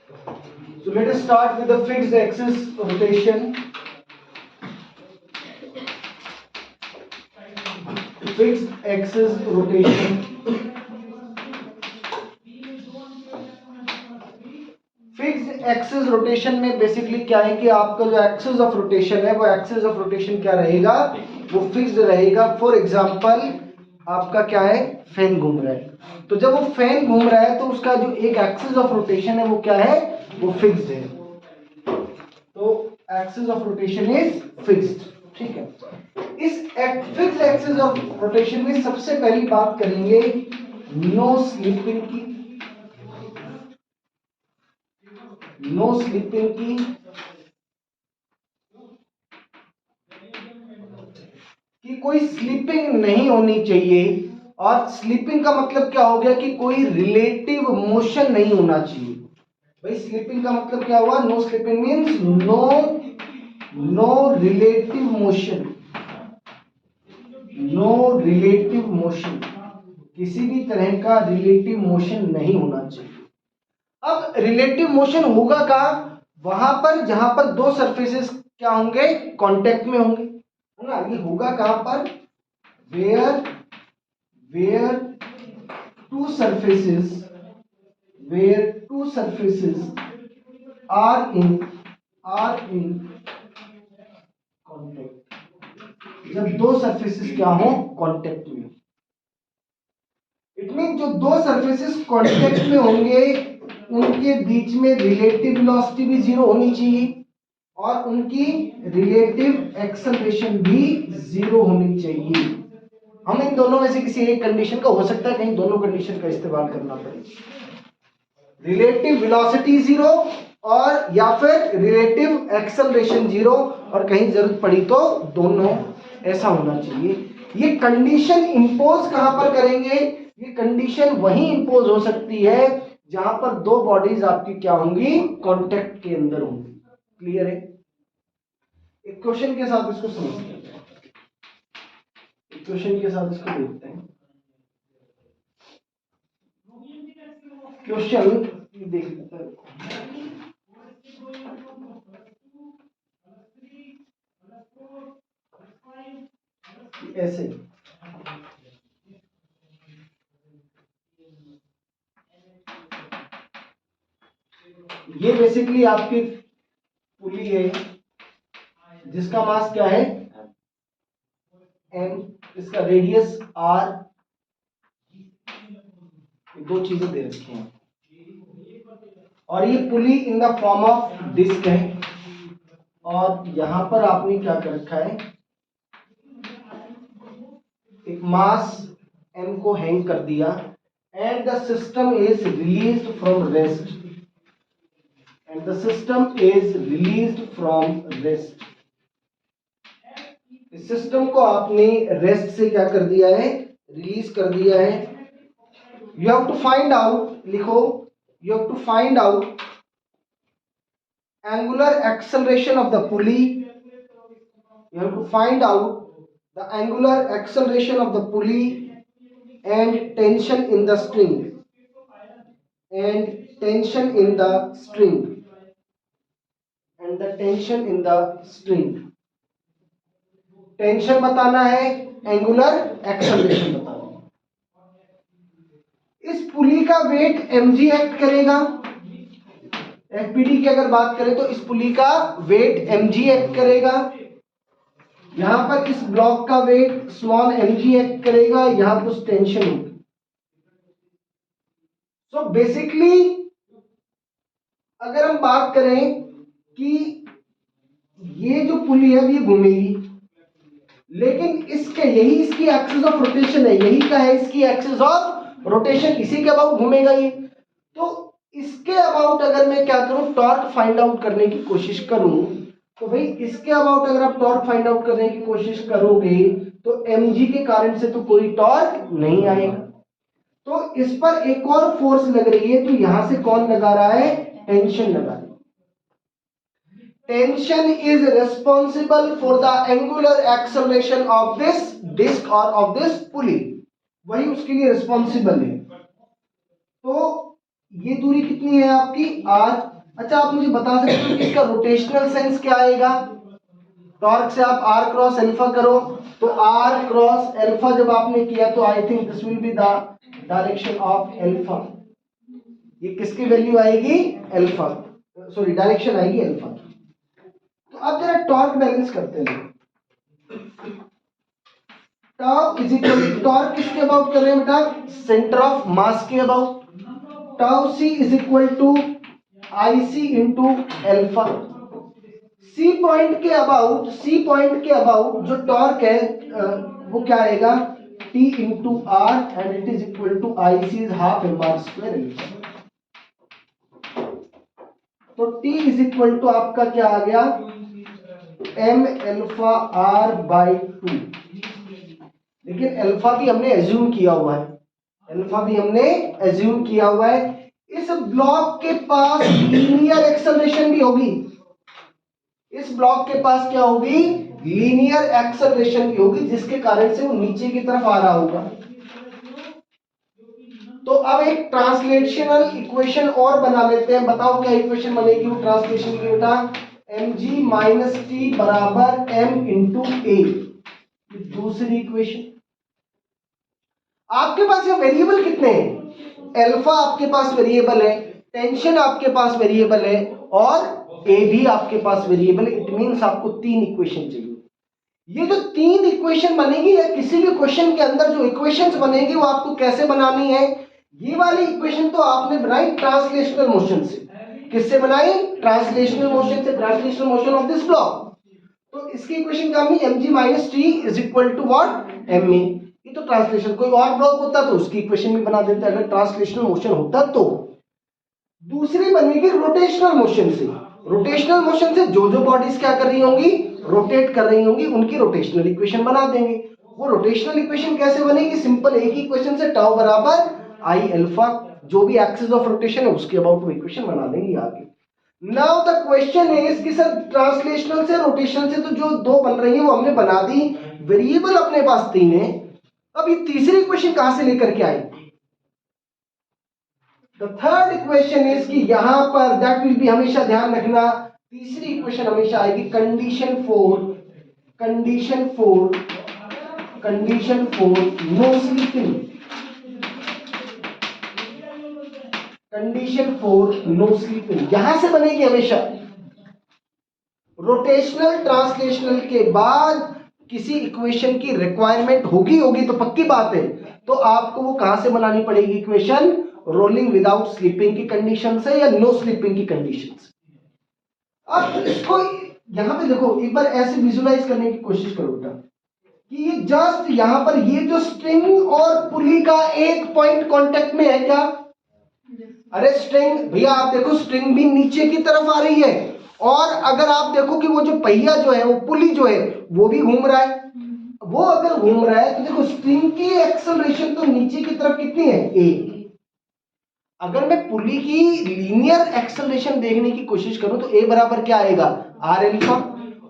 So let us start with the fixed axis rotation. Fixed axis rotation. Fixed axis rotation में basically क्या है कि आपका जो एक्सिस ऑफ रोटेशन है वो एक्सिस ऑफ रोटेशन क्या रहेगा, वो फिक्स्ड रहेगा। फॉर एग्जांपल आपका क्या है, फैन घूम रहा है, तो जब वो फैन घूम रहा है तो उसका जो एक एक्सिस ऑफ रोटेशन है वो क्या है, वो फिक्स्ड है। तो axis of rotation is fixed, ठीक है। इस फिक्स्ड एक्सिस ऑफ रोटेशन में सबसे पहली बात करेंगे नो स्लिपिंग की, नो स्लिपिंग की। कि कोई स्लिपिंग नहीं होनी चाहिए, और स्लिपिंग का मतलब क्या हो गया कि कोई रिलेटिव मोशन नहीं होना चाहिए। भाई स्लिपिंग का मतलब क्या हुआ, no slipping means no relative motion, no relative motion, किसी भी तरह का रिलेटिव मोशन नहीं होना चाहिए। अब रिलेटिव मोशन होगा कहां, वहां पर जहां पर दो सरफेसेस क्या होंगे, कांटेक्ट में होंगे, है ना। ये होगा कहां पर, where two surfaces where two surfaces are in contact, जब दो सरफेसेस क्या हो, कांटेक्ट में। इट मीन जो दो सरफेसेस कांटेक्ट में होंगे उनके बीच में रिलेटिव वेलोसिटी भी जीरो होनी चाहिए और उनकी रिलेटिव एक्सेलरेशन भी जीरो होनी चाहिए। हम इन दोनों में से किसी एक कंडीशन का, हो सकता है कहीं दोनों कंडीशन का इस्तेमाल करना पड़े, रिलेटिव वेलोसिटी जीरो और या फिर रिलेटिव एक्सेलरेशन जीरो, और कहीं जरूरत पड़ी तो दोनों, ऐसा होना चाहिए। ये कंडीशन इंपोज कहां पर करेंगे, ये कंडीशन वहीं इंपोज हो सकती है जहां पर दो बॉडीज आपकी क्या होंगी, कांटेक्ट के अंदर होंगी। क्लियर है। एक क्वेश्चन के साथ इसको समझते हैं, एक क्वेश्चन के साथ इसको देखते हैं। क्वेश्चन देख लेते हैं, ऐसे ये बेसिकली आपकी पुली है जिसका मास क्या है, m, इसका रेडियस r, दो चीजें दे रखी हैं, और ये pulley in the form of disc है, और यहां पर आपने क्या कर रखा है, एक मास m को हैंग कर दिया, and the system is released from rest, and the system is released from rest. इस सिस्टम को आपने रेस्ट से क्या कर दिया है, रिलीज कर दिया है। You have to find out, लिखो, you have to find out angular acceleration of the pulley, you have to find out the angular acceleration of the pulley and tension in the string, and tension in the string, and the tension in the string। Tension बताना है, angular acceleration बताना है। इस पुली का wait mg act करेगा, FPD की अगर बात करें तो इस पुली का वेट mg एक्ट करेगा, यहां पर इस ब्लॉक का वेट स्मॉल mg एक्ट करेगा, यहां कुछ टेंशन होगी। सो बेसिकली अगर हम बात करें कि ये जो पुली है ये घूमेगी, लेकिन इसके यही इसकी एक्सिस ऑफ रोटेशन है, यही का है इसकी एक्सिस ऑफ रोटेशन, इसी के अबाउट घूमेगा ये। तो इसके अबाउट अगर मैं क्या करूं, टॉर्क फाइंड आउट करने की कोशिश करूं, तो भाई इसके अबाउट अगर आप टॉर्क फाइंड आउट करने की कोशिश करोगे तो mg के कारण से तो कोई टॉर्क नहीं आएगा, तो इस पर एक और फोर्स लग रही है, तो यहां से कौन लगा रहा है, टेंशन लगा रहा है। Tension is responsible for the angular acceleration of this disc और ऑफ दिस पुली, वही उसके लिए रिस्पॉन्सिबल है। तो ये दूरी कितनी है आपकी r, अच्छा आप मुझे बता सकते हो कि इसका रोटेशनल सेंस क्या आएगा? टॉर्क से आप आर क्रॉस एल्फा करो, तो आर क्रॉस एल्फा जब आपने किया तो I think this will be the direction of alpha. ये किसकी वैल्यू आएगी? एल्फा, सॉरी डायरेक्शन आएगी एल्फा। तो अब जरा टॉर्क बैलेंस करते हैं। Tau is equal to, torque किसके अबाउट कर रहे हैं बेटा? सेंटर ऑफ मास के about. Tau C is equal to I C into alpha. C point के अबाउट, सी पॉइंट के अबाउट जो टॉर्क है वो क्या आएगा? T into are and it is equal to I C is half M R square alpha. तो T is equal to आपका क्या आ गया? M alpha R by two. लेकिन अल्फा भी हमने एज्यूम किया हुआ है, अल्फा भी हमने एज्यूम किया हुआ है। इस ब्लॉक के पास लीनियर एक्सेलरेशन भी होगी, इस ब्लॉक के पास क्या होगी? लीनियर एक्सेलरेशन भी होगी, जिसके कारण से वो नीचे की तरफ आ रहा होगा। तो अब एक ट्रांसलेशनल इक्वेशन और बना लेते हैं। बताओ क्या इक्वेशन बनेगी वो ट्रांसलेशन की बेटा? एम जी माइनस टी बराबर एम इंटू ए। दूसरी इक्वेशन। आपके पास ये वेरिएबल कितने हैं? अल्फा आपके पास वेरिएबल है, टेंशन आपके पास वेरिएबल है, और ए भी आपके पास वेरिएबल है। इट मींस आपको तीन इक्वेशन चाहिए। ये जो तीन इक्वेशन बनेगी, या किसी भी क्वेश्चन के अंदर जो इक्वेशंस बनेगी वो आपको कैसे बनानी है? ये वाली इक्वेशन तो आपने बनाई ट्रांसलेशनल मोशन से। किससे बनाई? ट्रांसलेशनल मोशन से, translational motion of this block. तो इसकी इक्वेशन क्या होगी? M G minus T is equal to what? M A. ये तो ट्रांसलेशन, कोई और ब्लॉक होता तो उसकी इक्वेशन भी बना देते अगर ट्रांसलेशनल मोशन होता तो। दूसरी बनेगी रोटेशनल मोशन से। रोटेशनल मोशन से जो जो बॉडीज क्या कर रही होंगी? रोटेट कर रही होंगी, उनकी रोटेशनल इक्वेशन बना देंगे। वो रोटेशनल इक्वेशन कैसे बनेगी? सिंपल एक ही इक्वेशन से, टाउ बराबर आई अल्फा, जो भी एक्सिस ऑफ रोटेशन है उसके अबाउट वो इक्वेशन बना देंगे आगे। नाउ द क्वेश्चन इज कि सर ट्रांसलेशनल से रोटेशनल से तो जो दो बन रही है वो हमने बना दी, वेरिएबल अपने पास तीन है। अब ये तीसरी इक्वेशन कहां से लेकर के आई? द थर्ड इक्वेशन इज कि यहां पर दैट विल बी, हमेशा ध्यान रखना, तीसरी इक्वेशन हमेशा आएगी condition four, condition four, condition four no sleeping, condition four no sleeping यहां से बनेगी हमेशा। रोटेशनल ट्रांसलेशनल के बाद किसी इक्वेशन की रिक्वायरमेंट होगी तो पक्की बात है, तो आपको वो कहां से बनानी पड़ेगी इक्वेशन? रोलिंग विदाउट स्लीपिंग की कंडीशन से या नो स्लीपिंग की कंडीशन से। अब इसको यहां पे देखो, एक बार ऐसे विजुलाइज करने की कोशिश करो बेटा कि ये जस्ट यहां पर ये जो स्ट्रिंग और पुली का एक पॉइंट कांटेक्ट में है क्या? अरे स्ट्रिंग भैया आप देखो, स्ट्रिंग भी नीचे की तरफ आ रही है, और अगर आप देखो कि वो जो पहिया जो है, वो पुली जो है वो भी घूम रहा है। वो अगर घूम रहा है तो देखो स्ट्रिंग की एक्सेलरेशन तो नीचे की तरफ कितनी है? ए। अगर मैं पुली की लीनियर एक्सेलरेशन देखने की कोशिश करूं तो ए बराबर क्या आएगा? Are alpha.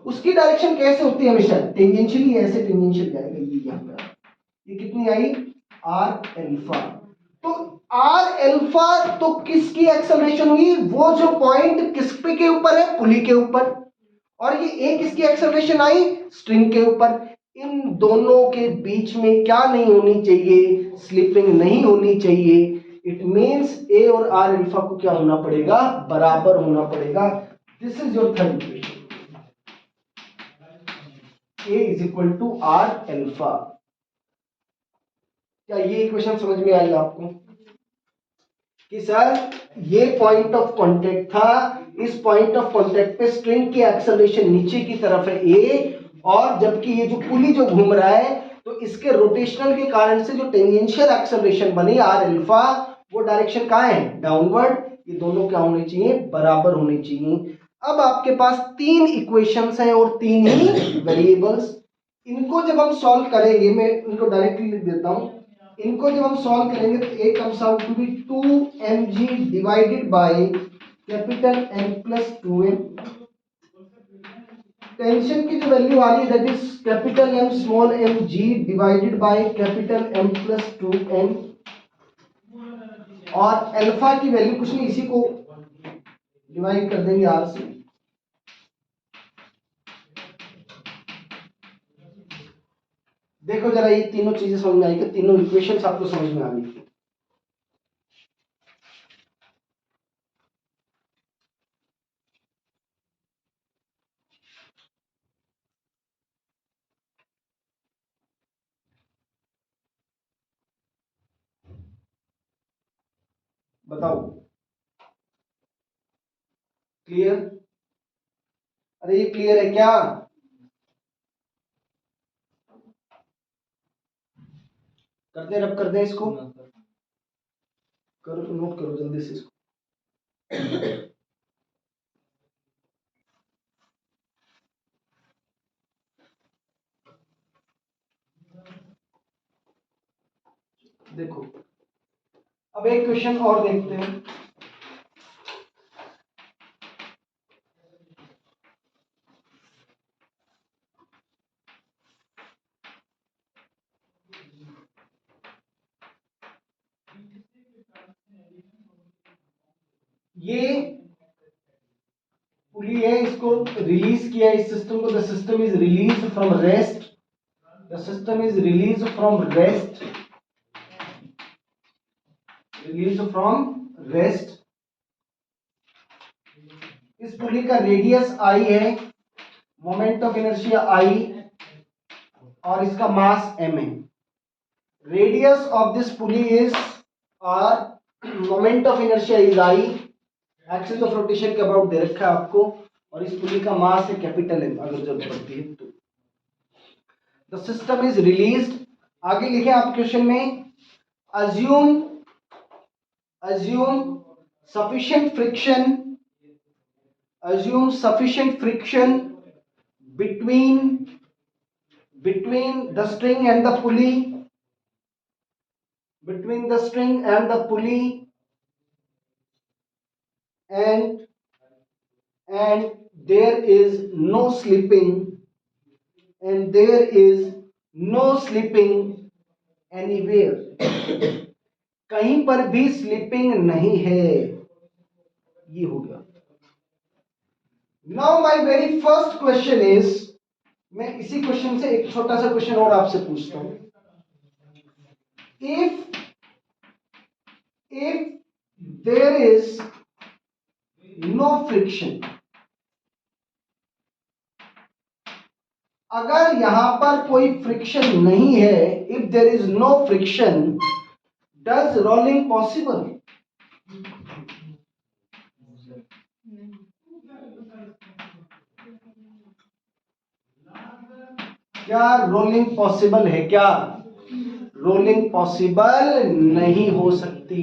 उसकी डायरेक्शन कैसे होती है? हमेशा टेंजेंशियली, ऐसे टेंजेंशियल जाएगा। ये यहां पर ये कितनी आई? R alpha. तो आर एल्फा तो किसकी एक्सेलरेशन हुई? वो जो पॉइंट किस पे के ऊपर है? पुली के ऊपर। और ये ए किसकी एक्सेलरेशन आई? स्ट्रिंग के ऊपर। इन दोनों के बीच में क्या नहीं होनी चाहिए? स्लिपिंग नहीं होनी चाहिए। इट मींस ए और आर एल्फा को क्या होना पड़ेगा? बराबर होना पड़ेगा। This is your third equation, A is equal to R alpha. क्या ये इक्वेशन समझ में आई आपको कि सर ये पॉइंट ऑफ कांटेक्ट था, इस पॉइंट ऑफ कांटेक्ट पे स्ट्रिंग की एक्सेलरेशन नीचे की तरफ है ए, और जबकि ये जो पुली जो घूम रहा है तो इसके रोटेशनल के कारण से जो टेंजेंशियल एक्सेलरेशन बनी आर अल्फा, वो डायरेक्शन कहां है? डाउनवर्ड। ये दोनों क्या होने चाहिए? बराबर होने चाहिए। अब आपके पास तीन इक्वेशंस हैं और तीन ही वेरिएबल्स। इनको जब हम सॉल्व करेंगे, मैं इनको डायरेक्टली लिख देता हूं, इनको जब हम सॉल्व करेंगे तो A comes out to be 2mg divided by capital M plus 2m। Tension की जो वैल्यू आ रही है that is capital M small m g divided by capital M plus 2m। और अल्फा की वैल्यू कुछ नहीं, इसी को डिवाइड कर देंगे आर से। देखो जरा ये तीनों चीजें समझ में आई कि तीनों इक्वेशंस आपको समझ में आ गई। बताओ क्लियर? अरे ये क्लियर है क्या? करते रब कर दे इसको, करो नोट करो जल्दी से इसको। देखो अब एक क्वेश्चन और देखते हैं। ये पुली है, इसको रिलीज किया इस सिस्टम को। The system is release from rest, the system is release from rest, release from rest. इस पुली का रेडियस आई है, मोमेंट ऑफ इनर्शिया आई, और इसका मास m है। Radius of this pulley is r, moment of inertia is i, axis of rotation के about they रखा है आपको, और इस पुली का मास है कैपिटल M अगर जरूरत पड़ती है तो। द सिस्टम इज रिलीज्ड, आगे लिखे आप क्वेश्चन में, assume sufficient friction, assume sufficient friction between the string and the pulley, between the string and the pulley, and there is no slipping, and there is no slipping anywhere, कहीं पर भी slipping नहीं है। ये हो गया। Now my very first question is, मैं इसी क्वेश्चन से एक छोटा सा क्वेश्चन और आपसे पूछता हूं। if there is no friction, अगर यहां पर कोई फ्रिक्शन नहीं है, if there is no friction, does rolling possible? क्या रोलिंग पॉसिबल है? क्या रोलिंग पॉसिबल नहीं हो सकती?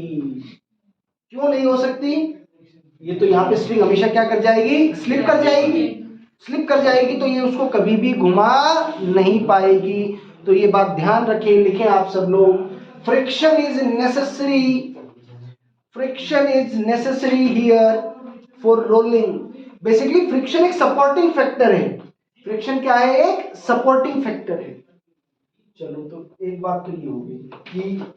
क्यों नहीं हो सकती? ये तो यहाँ पे स्ट्रिंग हमेशा क्या कर जाएगी? स्लिप कर जाएगी। स्लिप कर जाएगी तो ये उसको कभी भी घुमा नहीं पाएगी। तो ये बात ध्यान रखें, लिखें आप सब लोग, friction is necessary, friction is necessary here for rolling. Basically friction एक सपोर्टिंग फैक्टर है। फ्रिक्शन क्या है? एक सपोर्टिंग फैक्टर है। चलो तो एक बात तो ये होगी कि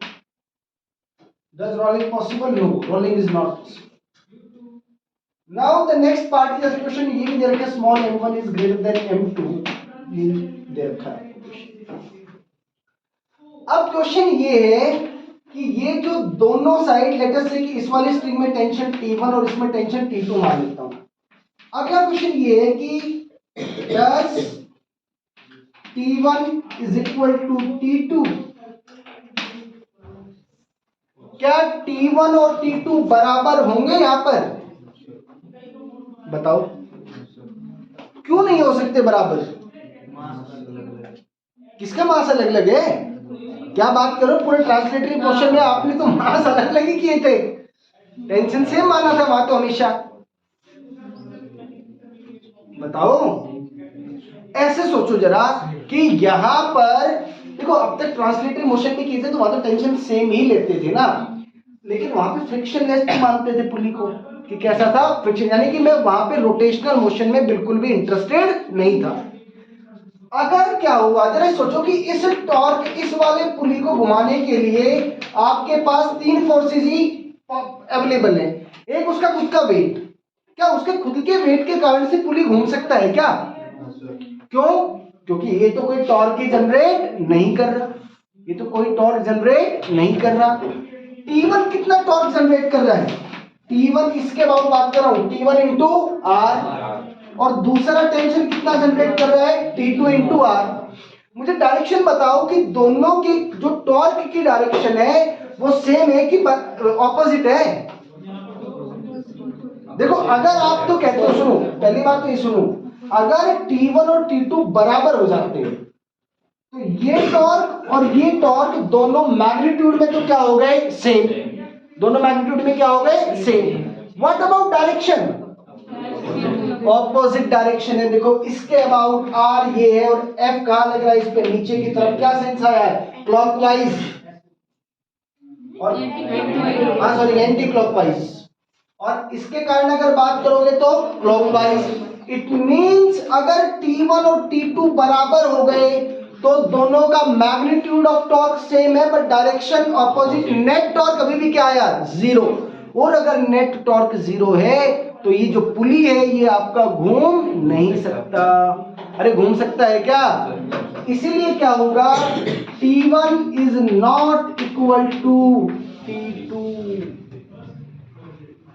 does rolling possible? No, rolling is not possible. Now the next part is a question, ये भी दे रखा है small m1 is greater than m2, ये दे रखा है। अब क्वेश्चन ये है कि ये जो दोनों साइड, लेट अस से कि इस वाली स्ट्रिंग में टेंशन T1 और इसमें टेंशन T2 मान लेता हूं। अगला क्वेश्चन ये है कि does T1 is equal to T2, क्या T1 और T2 बराबर होंगे? यहां पर बताओ, क्यों नहीं हो सकते बराबर? किसका मास अलग अलग है? क्या बात करो, पूरे ट्रांसलेटरी पोर्शन में आपने तो मास अलग अलग ही किए थे, टेंशन सेम माना था वहां तो हमेशा। बताओ, ऐसे सोचो जरा कि यहां पर देखो, अब तक ट्रांसलेटरी मोशन में किए थे तो वहां तो टेंशन सेम ही लेते थे ना, लेकिन वहां पे फ्रिक्शन लेस मानते थे पुली को कि कैसा था? फ्रिक्शन, यानी कि मैं वहां पे रोटेशनल मोशन में बिल्कुल भी इंटरेस्टेड नहीं था। अगर क्या हुआ, जरा सोचो कि इस टॉर्क, इस वाले पुली को घुमाने के लिए आपके पास तीन फोर्सेस ही अवेलेबल है। एक उसका खुद का वेट, क्या उसके खुद के वेट के कारण से पुली घूम सकता है क्या? क्यों? क्योंकि ये तो कोई टॉर्क ही जनरेट नहीं कर रहा, ये तो कोई टॉर्क जनरेट नहीं कर रहा। T1 कितना टॉर्क जनरेट कर रहा है? T1 इसके बाद बात कर रहा हूं, T1 इंटू आर, और दूसरा टेंशन कितना जनरेट कर रहा है? T2 into are. मुझे डायरेक्शन बताओ कि दोनों की जो टॉर्क की डायरेक्शन है वो सेम है कि ऑपोजिट है? देखो अगर आप तो कहते हो, सुनो पहली बात तो ये सुनो, अगर T1 और T2 बराबर हो जाते हैं तो ये टॉर्क और ये टॉर्क दोनों मैग्नीट्यूड में तो क्या हो गए? सेम। दोनों मैग्नीट्यूड में क्या हो गए? Same. What about direction? Opposite direction है। देखो इसके अबाउट आर ये है और एफ कहां लग रहा है? इस पे नीचे की तरफ। क्या सेंस आया है? क्लॉकवाइज और सॉरी एंटी क्लॉकवाइज। और इसके कारण अगर बात करोगे तो क्लॉकवाइज। इट मींस अगर T1 और T2 बराबर हो गए तो दोनों का मैग्नीट्यूड ऑफ टॉर्क सेम है but direction opposite. Net torque अभी भी क्या आया? जीरो। और अगर नेट टॉर्क जीरो है तो ये जो पुली है ये आपका घूम नहीं सकता। अरे घूम सकता है क्या? इसीलिए क्या होगा? T1 is not equal to T2।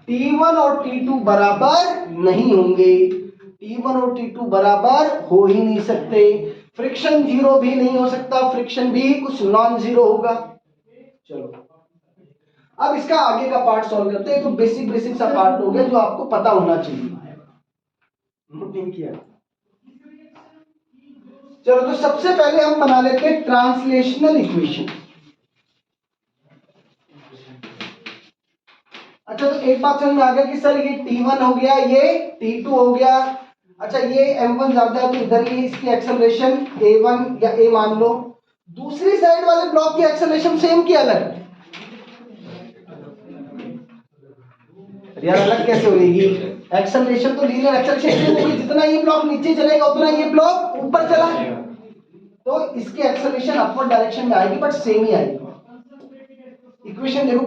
T1 और T2 बराबर नहीं होंगे। T1 और T2 बराबर हो ही नहीं सकते। फ्रिक्शन जीरो भी नहीं हो सकता, फ्रिक्शन भी कुछ नॉन जीरो होगा। चलो अब इसका आगे का पार्ट सॉल्व करते हैं। तो बेसिक सा पार्ट हो गया जो आपको पता होना चाहिए। नोट नहीं किया? चलो तो सबसे पहले हम बना लेते हैं ट्रांसलेशनल इक्वेशन। अच्छा तो एक बात समझ में आ गया कि सर ये T1 हो गया, ये T2 हो गया। अच्छा ये M1 ज्यादा है तो इधर ये इसकी एक्सेलरेशन A1 या A मान लो। दूसरी साइड वाले ब्लॉक की एक्सेलरेशन सेम की अलग? यार अलग कैसे होगी? एक्सेलरेशन तो लीनियर एक्सेलरेशन होगी, जितना ये ब्लॉक नीचे चलेगा उतना ये ब्लॉक ऊपर चला, तो इसकी एक्सेलरेशन अपवर्ड डायरेक्शन में आएगी बट सेम ही आएगी। इक्वेशन देखो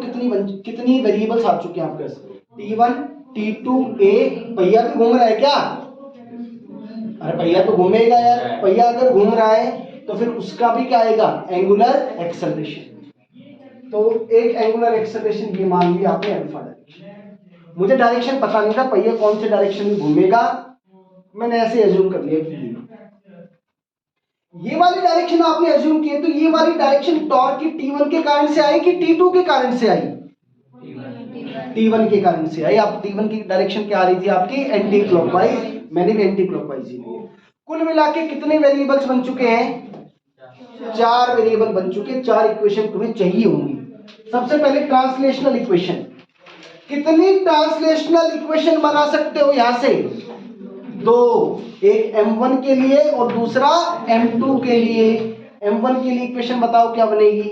कितनी वेरिएबल्स आ चुके हैं आपके पास। T1 T2 A। पहिया भी घूम रहा है क्या? अरे पहिया तो घूमेगा यार। पहिया अगर घूम रहा है तो फिर उसका भी क्या आएगा? Angular acceleration. तो एक एंगुलर एक्सेलरेशन ये मान लिया आपने अल्फा डायरेक्शन। मुझे डायरेक्शन पता नहीं था पहिया कौन से डायरेक्शन में घूमेगा, मैंने ऐसे एज्यूम कर लिया कि ये वाली डायरेक्शन आपने एज्यूम की है। तो ये वाली डायरेक्शन टॉर्क की T1 के कारण से आई कि T2 के कारण से आई? T1 के कारण से आई। आप T1 की डायरेक्शन क्या आ रही थी आपकी? Anti clockwise. मैंने भी एंटी क्लॉकवाइज ही लिया। कुल मिला के कितने वेरिएबल्स बन चुके हैं? 4 वेरिएबल बन चुके। 4 इक्वेशन तुम्हें चाहिए होंगी। सबसे पहले ट्रांसलेशनल इक्वेशन। कितनी ट्रांसलेशनल इक्वेशन बना सकते हो यहां से? दो, एक M1 के लिए और दूसरा M2 के लिए। M1 के लिए इक्वेशन बताओ क्या बनेगी?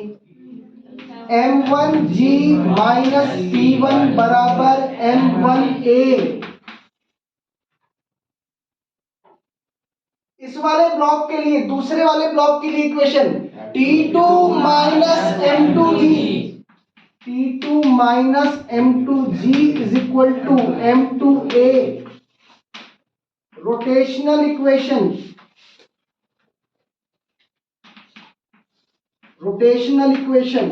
M1G माइनस P1 बराबर M1A। इस वाले ब्लॉक के लिए, दूसरे वाले ब्लॉक के लिए equation T2 minus M2G। T2 minus M2G is equal to M2A। Rotational equation, rotational equation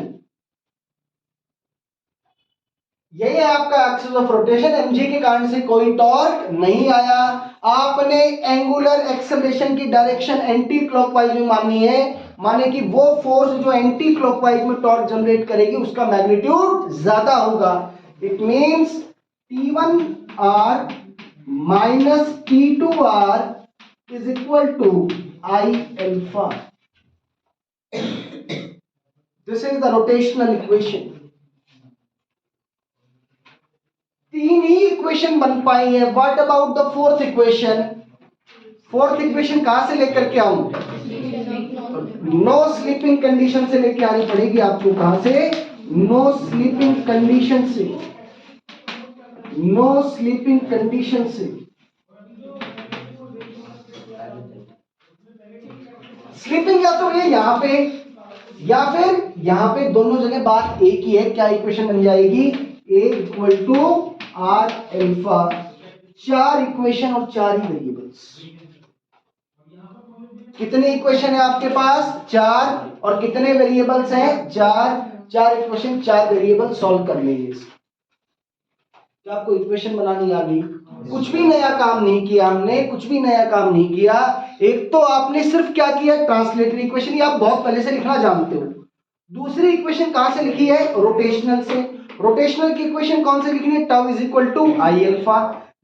यही है आपका एक्सिस ऑफ रोटेशन। mg के कारण से कोई टॉर्क नहीं आया। आपने एंगुलर एक्सेलरेशन की डायरेक्शन एंटी क्लॉकवाइज में माननी है, माने कि वो फोर्स जो एंटी क्लॉकवाइज में टॉर्क जनरेट करेगी उसका मैग्नीट्यूड ज्यादा होगा। It means T1r minus T2r is equal to I alpha। This is the rotational equation. 3 ही इक्वेशन बन पाई है। What about the fourth equation? Fourth equation कहां से लेकर के आऊं? नो स्लीपिंग कंडीशन से लेके आनी पड़ेगी आपको। कहां से? नो स्लीपिंग कंडीशन से। नो स्लीपिंग कंडीशन से। स्लीपिंग या तो ये यहां पे या फिर यहां पे, दोनों जगह बात एक ही है। क्या इक्वेशन बन जाएगी? A equal to R alpha. 4 equation और 4 ही वेरिएबल्स। कितने इक्वेशन है आपके पास? 4। और कितने वेरिएबल्स हैं? 4। 4 इक्वेशन 4 वेरिएबल सॉल्व कर लेंगे। क्या आपको इक्वेशन बनानी आ गई? कुछ भी नया काम नहीं किया हमने, कुछ भी नया काम नहीं किया। एक तो आपने सिर्फ क्या किया? ट्रांसलेटरी इक्वेशन, ये आप बहुत पहले से लिखना जानते हो। दूसरी इक्वेशन कहां से लिखी है? रोटेशनल से। रोटेशनल की इक्वेशन कौन से लिखनी है? Tau is equal to I alpha,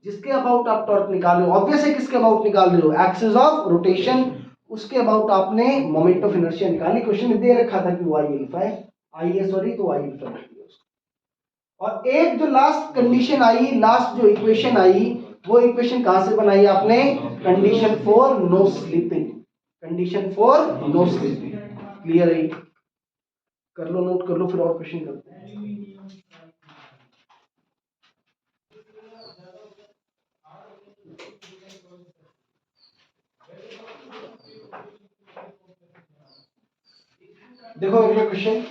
जिसके अबाउट आप टॉर्क निकाल रहे हो। ऑब्वियस है किसके अबाउट निकाल रहे हो? एक्सिस ऑफ रोटेशन, उसके अबाउट आपने मोमेंट ऑफ इनर्शिया निकाली। क्वेश्चन में दे रखा था कि वो आई अल्फा है, आई है सॉरी, तो आई अल्फा है। और एक जो लास्ट कंडीशन आई, लास्ट जो इक्वेशन आई, वो इक्वेशन कहां से बनाई आपने? Condition for no slipping, condition for no slipping. Clear है? कर लो, नोट कर लो, फिर और क्वेश्चन करते हैं। देखो अगला क्वेश्चन,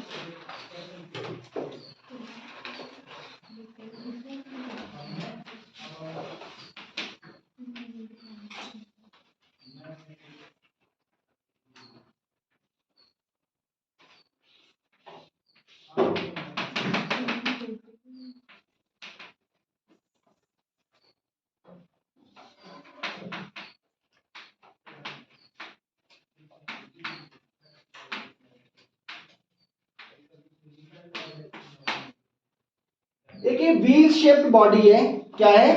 एक ये व्हील शेप्ड बॉडी है। क्या है?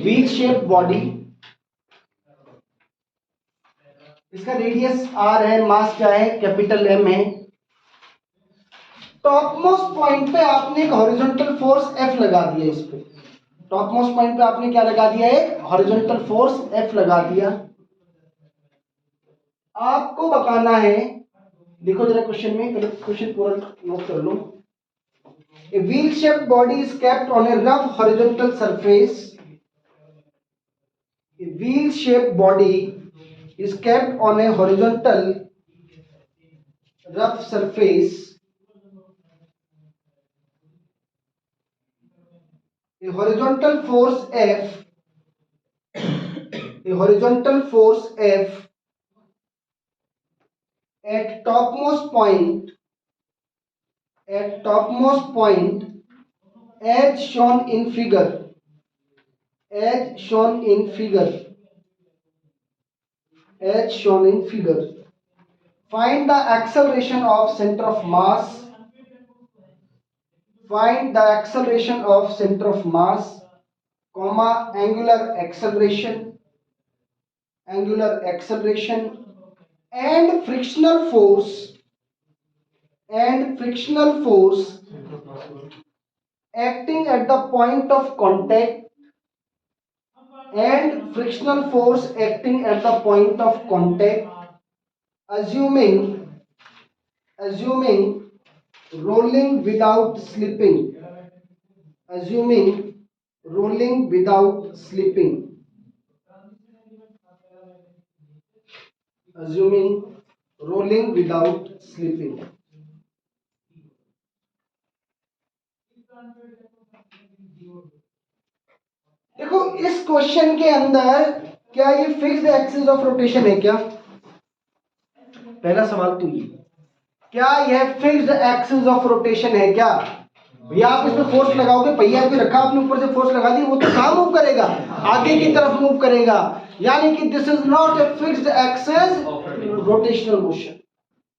Wheel shaped body. इसका रेडियस आर है, मास क्या है? कैपिटल एम है। टॉप मोस्ट पॉइंट पे आपने एक हॉरिजॉन्टल फोर्स एफ लगा दिया। इस पे टॉप मोस्ट पॉइंट पे आपने क्या लगा दिया? एक हॉरिजॉन्टल फोर्स एफ लगा दिया। आपको बताना है, देखो जरा क्वेश्चन में, क्वेश्चन पूरा नोट कर लो। A wheel-shaped body is kept on a rough horizontal surface. A wheel-shaped body is kept on a horizontal rough surface. A horizontal force F, a horizontal force F at topmost point, as shown in figure, as shown in figure, as shown in figure. Find the acceleration of center of mass. Find the acceleration of center of mass, comma, angular acceleration, and frictional force, acting at the point of contact, and frictional force acting at the point of contact, assuming rolling without slipping, assuming rolling without slipping, assuming rolling without slipping. देखो इस question के अंदर क्या ये fixed axis of rotation है क्या? पहला सवाल तो ये, क्या यह फिक्स्ड एक्सिस ऑफ रोटेशन है क्या? भैया आप इस पे फोर्स लगाओगे, पहिया पे रखा आपने, ऊपर से फोर्स लगा दी, वो तो कहां मूव करेगा? आगे की तरफ मूव करेगा। यानी कि this is not a fixed axis rotational motion,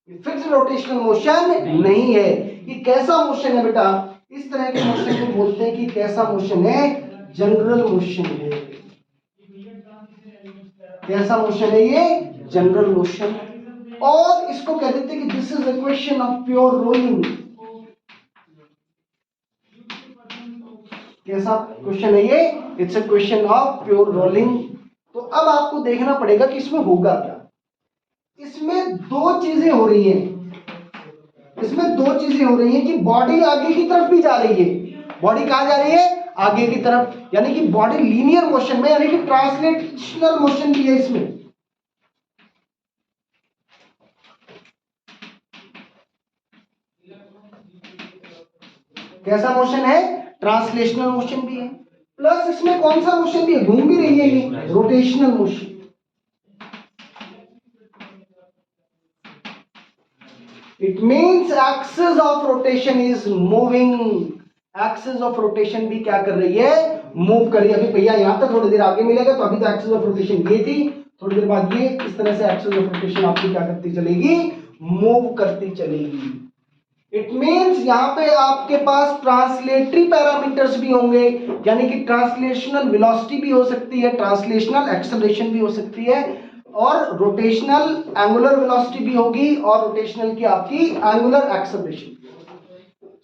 fixed rotational motion नहीं है। ये कैसा मोशन है बेटा? इस तरह के मोशन को बोलते हैं कि कैसा मोशन है? जनरल मोशन है। कैसा मोशन है ये? General motion. और इसको कह देते हैं कि this is a question of pure rolling. कैसा क्वेश्चन है ये? It's a question of pure rolling. तो अब आपको देखना पड़ेगा कि इसमें होगा क्या। इसमें दो चीजें हो रही हैं, कि बॉडी आगे की तरफ भी जा रही है। बॉडी कहां जा रही है? आगे की तरफ, यानी कि बॉडी लीनियर मोशन में, यानी कि ट्रांसलेशनल मोशन भी है इसमें। कैसा मोशन है? ट्रांसलेशनल मोशन भी है। प्लस इसमें कौन सा मोशन भी है, घूम भी रही है ये, rotational motion. It means axis of rotation is moving, axis of rotation भी क्या कर रही है, मूव कर रही है। अभी भैया यहां तक थोड़ी देर आगे मिलेगा, तो अभी तो एक्सिस ऑफ रोटेशन ये थी, थोड़ी देर बाद ये, इस तरह से एक्सिस ऑफ रोटेशन आपकी क्या करती चलेगी, मूव करती चलेगी। इट मीन्स यहां पे आपके पास ट्रांसलेटरी पैरामीटर्स भी होंगे, यानी कि ट्रांसलेशनल वेलोसिटी भी हो सकती है, ट्रांसलेशनल एक्सेलरेशन भी हो सकती है, और रोटेशनल एंगुलर वेलोसिटी भी होगी, और रोटेशनल की आपकी angular acceleration.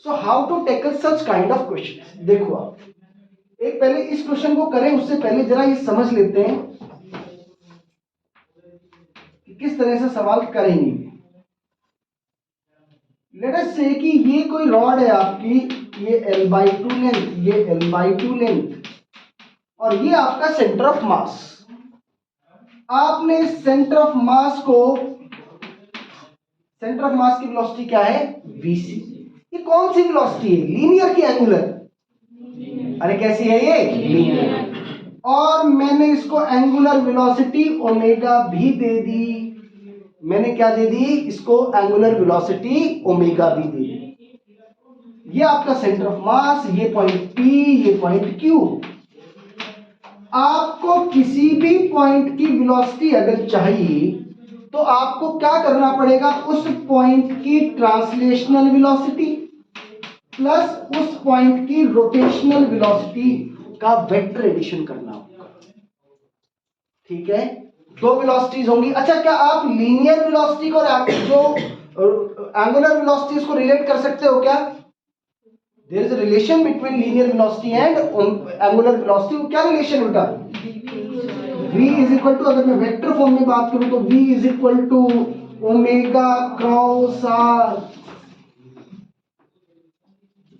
So how to tackle such kind of question. देखो आप एक पहले इस क्वेश्चन को करें, उससे पहले जरा ये समझ लेते हैं कि किस तरह से सवाल करेंगे। लेट अस से कि ये कोई रॉड है आपकी, ये L/2 लेंथ, ये L/2 लेंथ, और ये आपका सेंटर ऑफ मास। आपने सेंटर ऑफ मास को, सेंटर ऑफ मास की वेलोसिटी क्या है, vc। ये कौन सी वेलोसिटी है, लीनियर की एंगुलर, अरे कैसी है ये, लीनियर। और मैंने इसको एंगुलर वेलोसिटी ओमेगा भी दे दी, मैंने क्या दे दी, इसको एंगुलर वेलोसिटी ओमेगा भी दे दी। ये आपका सेंटर ऑफ मास, ये पॉइंट P, ये पॉइंट Q। आपको किसी भी पॉइंट की वेलोसिटी अगर चाहिए तो आपको क्या करना पड़ेगा, उस पॉइंट की ट्रांसलेशनल वेलोसिटी प्लस उस पॉइंट की रोटेशनल वेलोसिटी का वेक्टर एडिशन करना होगा। ठीक है, दो वेलोसिटीज होंगी। अच्छा, क्या आप लीनियर वेलोसिटी को जो एंगुलर वेलोसिटीज को रिलेट कर सकते हो क्या? There is a relation between linear velocity and angular velocity. क्या रिलेशन बेटा? v इज इक्वल टू, अगर मैं वेक्टर फॉर्म में बात करूं तो v is equal to omega cross r,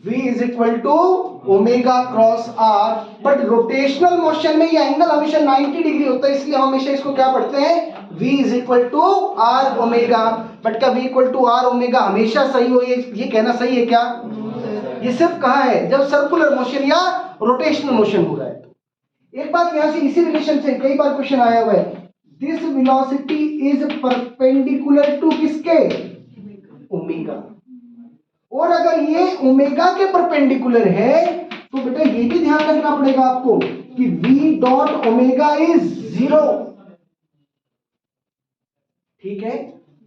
v is equal to omega cross r। But rotational motion में ये एंगल हमेशा 90 डिग्री होता है, इसलिए हमेशा इसको क्या पढ़ते हैं, v is equal to r omega. But क्या v equal to r omega हमेशा सही हो, ये कहना सही है क्या? ये सिर्फ कहां है, जब सर्कुलर मोशन या रोटेशनल मोशन हो रहा है। एक बात यहां से, इसी रिलेशन से कई बार क्वेश्चन आया हुआ है, this velocity is perpendicular to किसके, ओमेगा। और अगर ये ओमेगा के परपेंडिकुलर है तो बेटा ये भी ध्यान रखना पड़ेगा आपको कि v डॉट ओमेगा इज 0। ठीक है,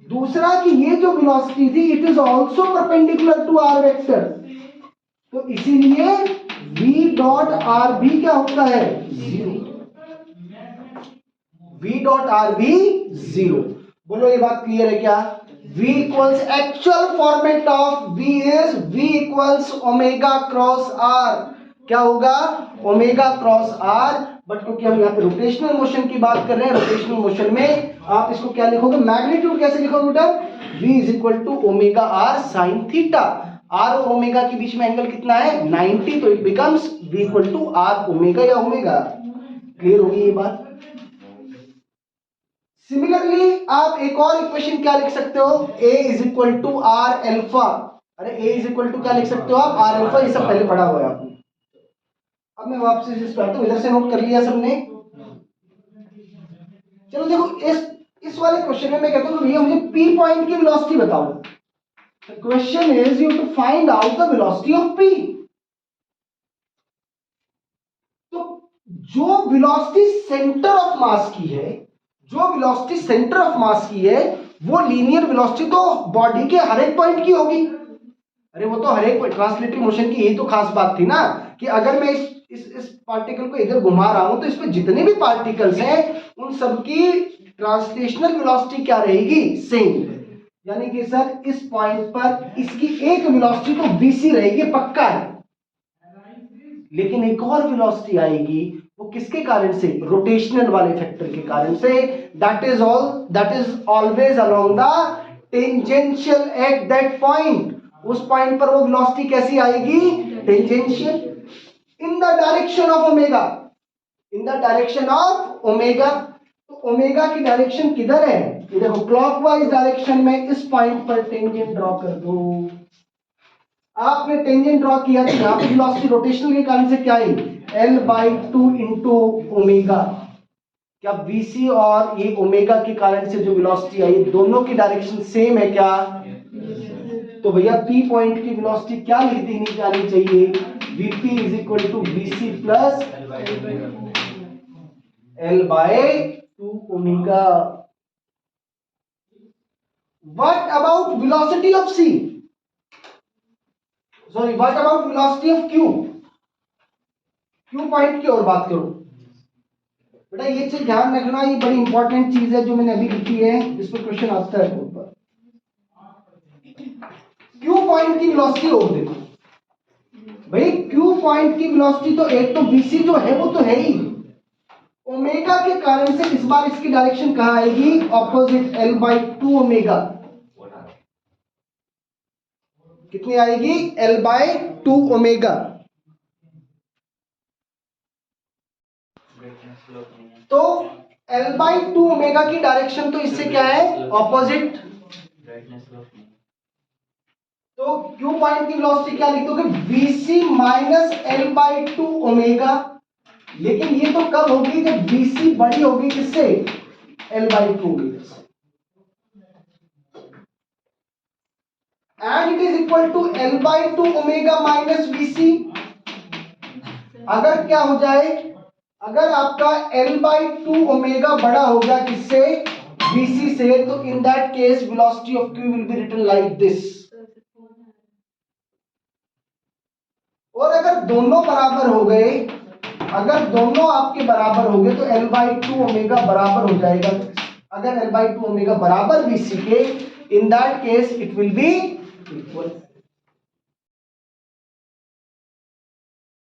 दूसरा कि ये जो वेलोसिटी थी it is also perpendicular to r vector, तो इसीलिए v डॉट r भी क्या होता है, 0। v डॉट r भी 0। बोलो ये बात क्लियर है क्या? v equals, actual format of v is v equals omega cross r। क्या होगा, ओमेगा क्रॉस r। बट क्योंकि हम यहाँ पे रोटेशनल मोशन की बात कर रहे हैं, रोटेशनल मोशन में आप इसको क्या लिखोगे, मैग्नीट्यूड कैसे लिखोगे बेटा, v is equal to omega r sine theta. r और ओमेगा के बीच में एंगल कितना है, 90, तो it becomes v equal to r omega या ओमेगा। क्लियर होगी ये बात? सिमिलरली आप एक और इक्वेशन क्या लिख सकते हो, a is equal to r अल्फा। अरे a इज इक्वल टू क्या लिख सकते हो आप, r अल्फा। ये सब पहले पढ़ा हुआ है आपने। अब मैं वापस इस पे आता हूं, इधर से नोट कर लिया सबने? चलो देखो, इस वाले क्वेश्चन में मैं कहता हूं भैया मुझे p पॉइंट की वेलोसिटी बताओ। The question is you to find out the velocity of p। तो जो वेलोसिटी सेंटर ऑफ मास की है, जो वेलोसिटी सेंटर ऑफ मास की है, वो लीनियर वेलोसिटी तो बॉडी के हर एक पॉइंट की होगी। अरे वो तो हर एक ट्रांसलेटरी मोशन की यही तो खास बात थी ना, कि अगर मैं इस पार्टिकल को इधर घुमा रहा हूं तो इसमें जितने भी पार्टिकल्स हैं उन सबकी ट्रांसलेशनल वेलोसिटी क्या रहेगी, सेम। यानी कि सर इस पॉइंट पर इसकी एक वेलोसिटी तो vc रहेगी, पक्का है। लेकिन एक और वेलोसिटी आएगी, वो किसके कारण से, रोटेशनल वाले फैक्टर के कारण से। That is always along the tangential at that point. उस पॉइंट पर वो वेलोसिटी कैसी आएगी, tangential, in the direction of omega, in the direction of omega. तो ओमेगा की डायरेक्शन किधर है, ये देखो क्लॉकवाइज डायरेक्शन में इस पॉइंट पर टेंजेंट ड्रॉ कर दो। आपने टेंजेंट ड्रॉ किया तो यहां पे वेलोसिटी रोटेशनल के कारण से क्या आई, L बाई 2 इंटू ओमेगा। क्या VC और ये ओमेगा के कारण से जो वेलोसिटी आई दोनों की डायरेक्शन सेम है क्या? तो भैया P पॉइंट की वेलोसिटी क्या लिख देनी जानी चाहिए? VP is equal to VC plus L by 2 omega. What about velocity of C? Sorry, what about velocity of Q? Q point की और बात करो बेटा, ये चीज ध्यान रखना, ये बड़ी इंपॉर्टेंट चीज है जो मैंने अभी लिखी है, इस पर क्वेश्चन आता है बोर्ड पर। Q पॉइंट की वेलोसिटी हो, देखो भाई Q पॉइंट की वेलोसिटी तो एक तो VC जो है वो तो है ही, ओमेगा के कारण से इस बार इसकी डायरेक्शन कहां आएगी? Opposite L by 2 omega. कितनी आएगी? L by 2 omega. तो L बाई 2 ओमेगा की डायरेक्शन तो इससे क्या है? ऑपोजिट। तो Q पॉइंट की वेलोसिटी क्या लिख दोगे? VC minus L by 2 omega. लेकिन ये तो कब होगी? जब VC बड़ी होगी किससे? L बाई 2 ओमेगा से। And it is equal to L by 2 omega minus VC। अगर क्या हो जाए, अगर आपका L बाई 2 ओमेगा बड़ा हो गया किससे? VC से, तो in that case velocity of Q will be written like this. और अगर दोनों बराबर हो गए, अगर दोनों आपके बराबर हो गए तो L बाई 2 ओमेगा बराबर हो जाएगा। अगर L बाई 2 ओमेगा बराबर VC के, इन that case it will be equal.